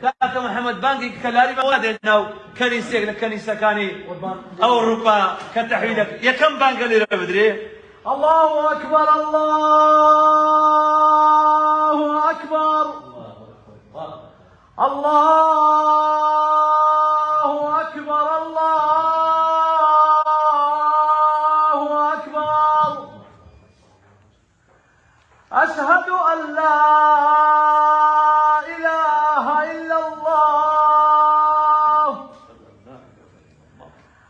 كاكا محمد بانقي كلاري ما ولدنا كنيسة كنيسة كاني أوروبا كتحويلك يا كم بانقي اللي بدري الله أكبر الله أكبر الله أكبر الله أكبر أشهد أن لا إله إلا الله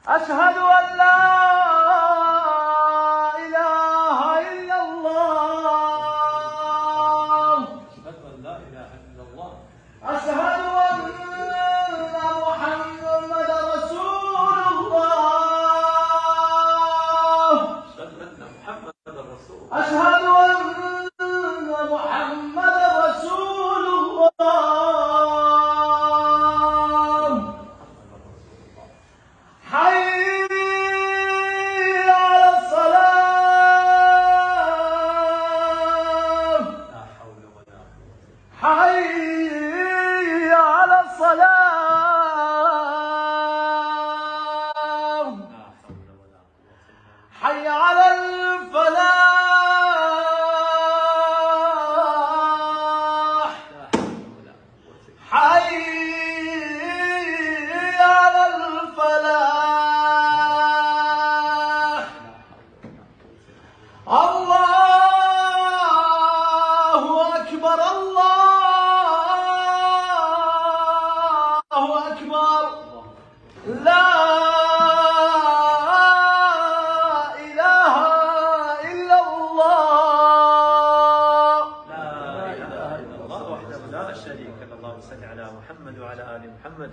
أشهد أن لا إله إلا الله أشهد أن محمد رسول الله أشهد أن محمد رسول الله حي على الصلاة حي على الصلاة حي على الفلاح حي على الفلاح الله أكبر الله أكبر لا إله إلا الله لا إله إلا الله وحده لا شريك له اللهم صل على محمد وعلى آل محمد